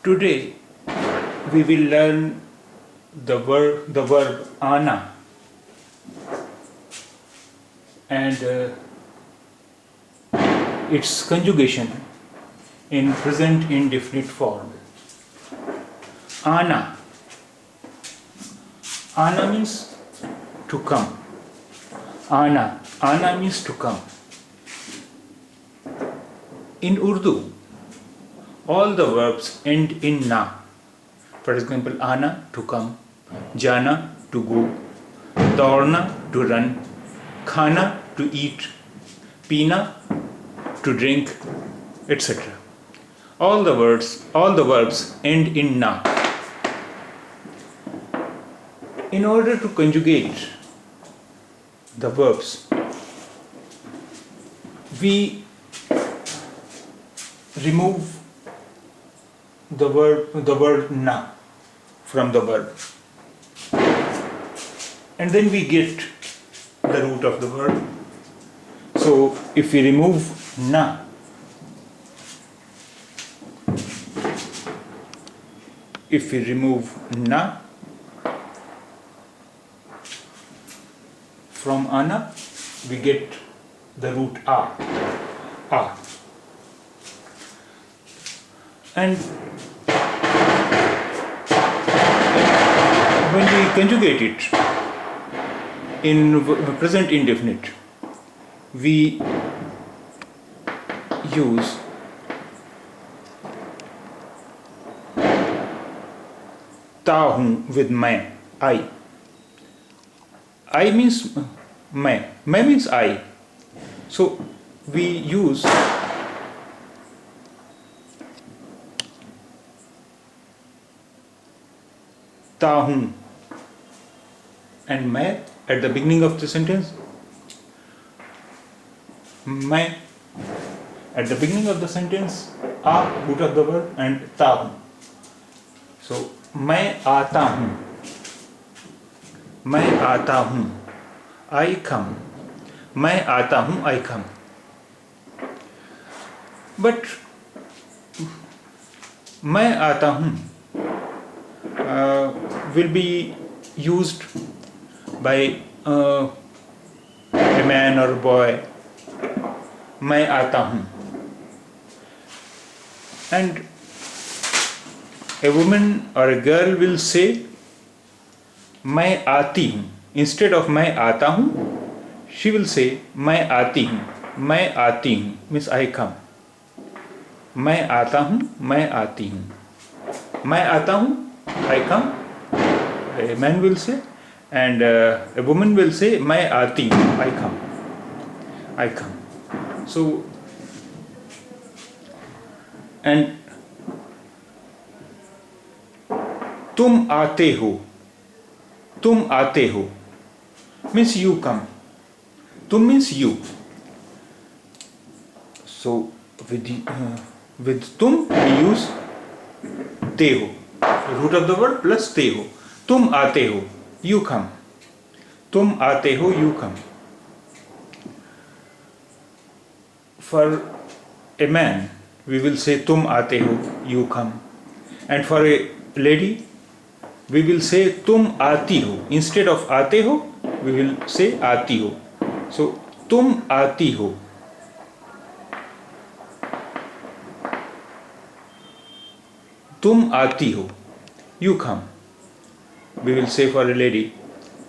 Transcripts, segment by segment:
Today we will learn the verb ana and its conjugation in present indefinite form. Ana. Ana means to come. Ana. Ana means to come. In Urdu, all the verbs end in na. For example, ana to come, jana to go, daurna to run, khana to eat, pina to drink, etc. All the verbs end in na. In order to conjugate the verbs, we remove the word na from the verb, and then we get the root of the verb. So if we remove na, from ana, we get the root a. And when we conjugate it in present indefinite, we use ta hun with main, I. I means main means I. So we use ta hun and main at the beginning of the sentence. Main at the beginning of the sentence, a root of the verb, and ta hun. So मैं आता हूँ, I come. मैं आता हूँ, I come. But मैं आता हूँ will be used by a man or a boy. मैं आता हूँ. And a woman or a girl will say मैं आती हूँ. Instead of मैं आता हूँ, she will say मैं आती हूँ. मैं आती हूँ means I come. मैं आता हूँ, मैं आती हूँ. मैं आता हूँ, I come. A man will say, and a woman will say मैं आती हूँ, I come. So, and तुम आते हो means you come. तुम means you. So with तुम we use ते हो, root of the word plus ते हो. तुम आते हो, you come. तुम आते हो, you come. For a man we will say तुम आते हो, you come. And for a lady we will say तुम आती हो. Instead of आते हो, we will say आती हो. So तुम आती हो. तुम आती हो, you come. We will say for a lady,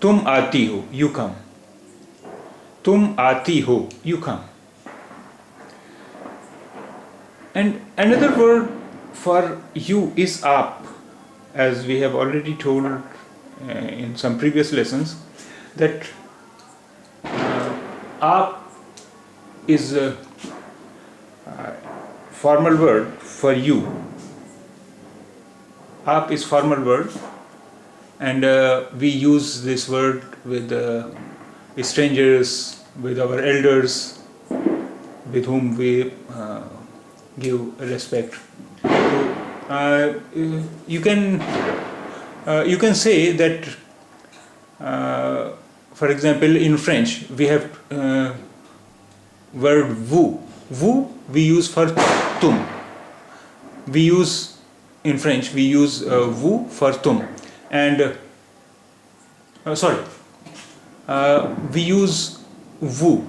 तुम आती हो, you come. तुम आती हो, you come. And another word for you is आप. As we have already told in some previous lessons, that आप is a formal word for you. आप is formal word, and we use this word with strangers, with our elders, with whom we give respect. So, you can say that, for example, in French we have word vous. Vous we use for तुम. We use in French we use vous for tum, and we use vous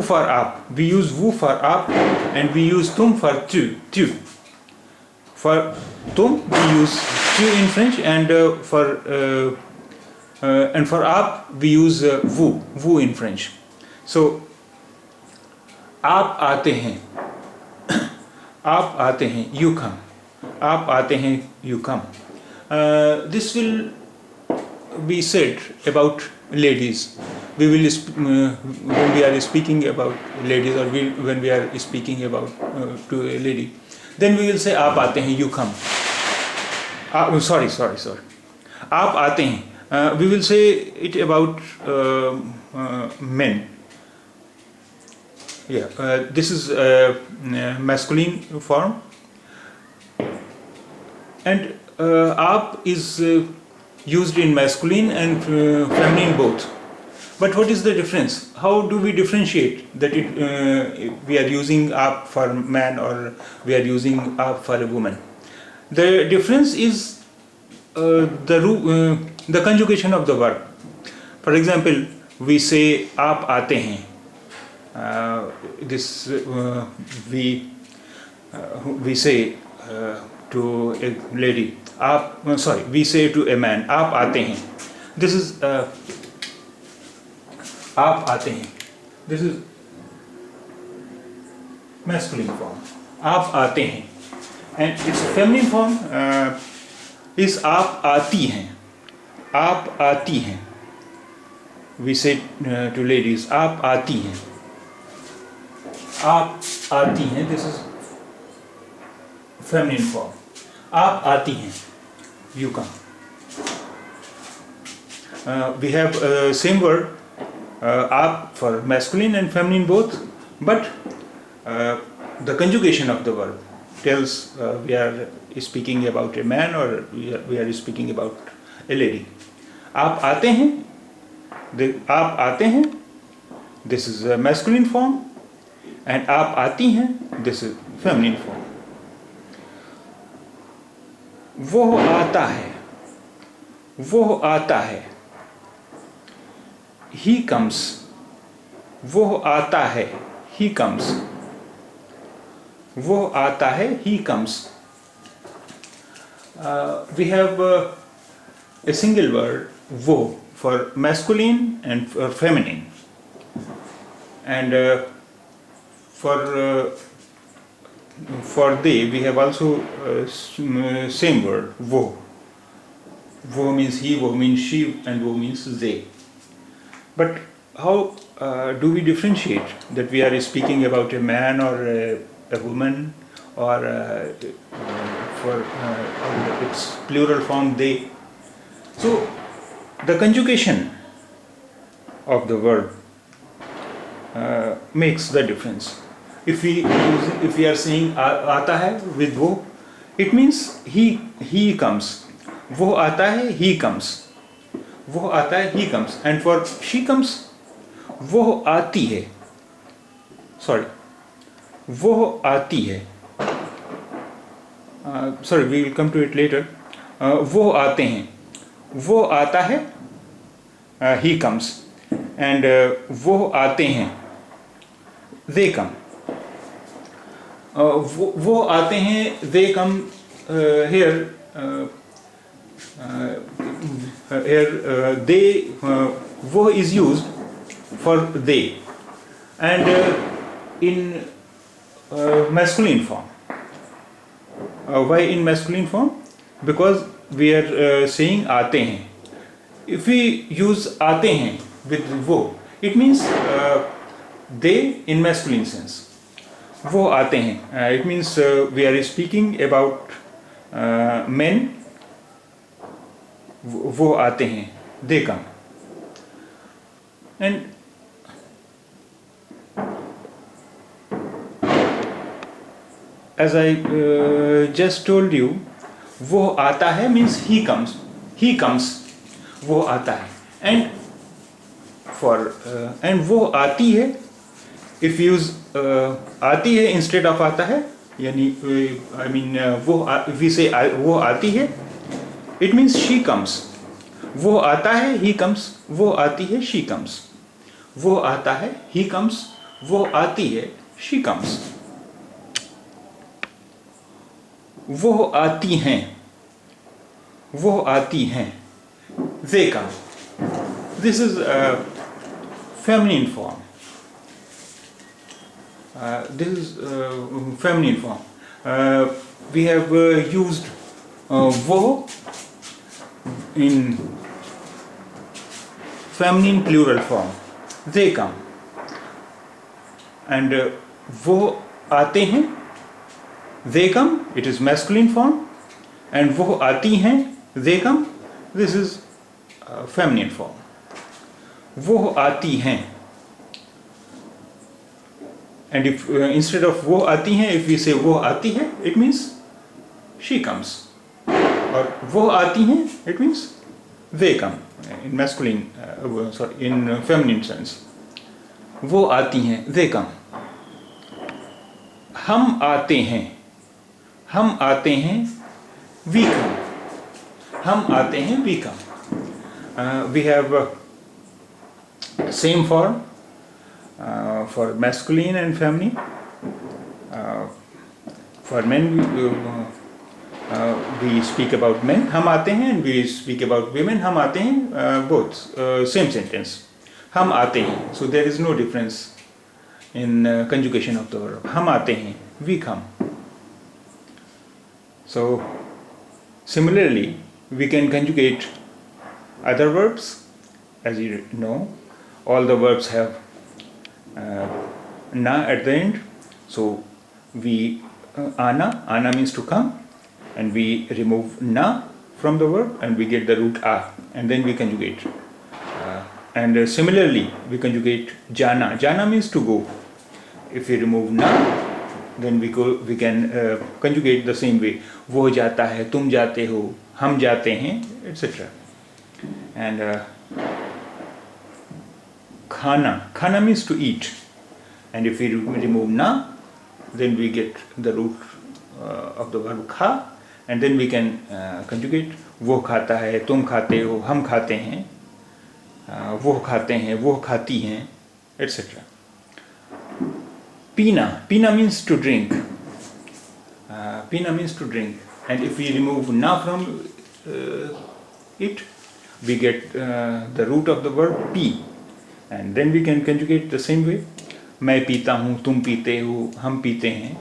for आप. We use vous for आप, and we use tum for tu. For tum we use tu in French, and for आप we use vous in French. So आप आते हैं, आप आते हैं, you come. आप आते हैं, you come. This will be said about ladies. We will when we are speaking about ladies, or when we are speaking about to a lady, then we will say आप आते हैं, you come. Sorry. आप आते हैं. We will say it about men. Yeah, this is masculine form, and आप is used in masculine and feminine both. But what is the difference? How do we differentiate that we are using आप for man or we are using आप for a woman? The difference is the conjugation of the verb. For example, we say आप आते हैं. We say to a lady, we say to a man, आप आते हैं. This is आप आते हैं. This is masculine form. आप आते हैं. And its feminine form is आप आती हैं. आप आती हैं. We say to ladies, आप आती हैं. आप आती हैं. This is feminine form. आप आती हैं, you come. We have same word आप for masculine and feminine both, but the conjugation of the verb tells we are speaking about a man or we are speaking about a lady. आप आते हैं, आप आते हैं, this is a masculine form, and आप आती हैं, this is feminine form. वो आता है, वो आता है, he comes. वो आता है, he comes. वो आता है, he comes. We have a single word, वो, for masculine and for feminine, and for they we have also same word, वो. वो means he, वो means she, and वो means they. But how do we differentiate that we are speaking about a man or a woman, or for its plural form they? So the conjugation of the verb makes the difference. If we are saying आता है with वो, it means he comes. वो आता है, he comes. वो आता है, he comes. And for she comes, वो आती है. Sorry, वो आती है. Sorry, we will come to it later. वो आते हैं. वो आता है, he comes. And वो आते हैं, they come. वो आते हैं, they come. Here they, वो is used for they, and in masculine form. Why in masculine form? Because we are saying आते हैं. If we use आते हैं with वो, it means they in masculine sense. वो आते हैं. It means we are speaking about men. वो आते हैं, they come. And as I just told you, वो आता है means he comes. He comes. वो आता है. And for and वो आती है, if you use आती है instead of आता है, यानी आई मीन वो वी से वो आती है, इट मीन्स शी कम्स. वो आता है, ही कम्स. वो आती है, शी कम्स. वो आता है, ही कम्स. वो आती है, शी कम्स. वो आती हैं, वो आती हैं, they come. This is a feminine form. This is feminine form. We have used wo in feminine plural form. They come. And wo आते हैं, they come, it is masculine form. And वो आती हैं, they come, this is feminine form. वो आती हैं. And if instead of वो आती हैं, if we say वो आती है, it means she comes. और वो आती हैं, it means they come in masculine, in feminine sense. वो आती हैं, they come. हम आते हैं, हम आते हैं, we come. हम आते हैं, we come. We have same form for masculine and feminine. For men we speak about men, हम आते हैं, and we speak about women, हम आते हैं, both same sentence, हम आते हैं. So there is no difference in conjugation of the verb. हम आते हैं, we come. So similarly we can conjugate other verbs. As you know, all the verbs have na at the end. So we ana means to come, and we remove na from the verb and we get the root a, and then we conjugate. And similarly we conjugate jana. Jana means to go. If we remove na, then we can conjugate the same way. वो जाता है, तुम जाते हो, हम जाते हैं, etc. And khana means to eat, and if we remove na, then we get the root of the verb kha, and then we can conjugate. वो खाता है, तुम खाते हो, हम खाते हैं, वो खाते हैं, वो खाती हैं, etc. Pina means to drink. Pina means to drink, and if we remove na from it, we get the root of the verb pee, and then we can conjugate the same way. मैं पीता हूँ, तुम पीते हो, हम पीते हैं,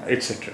etc.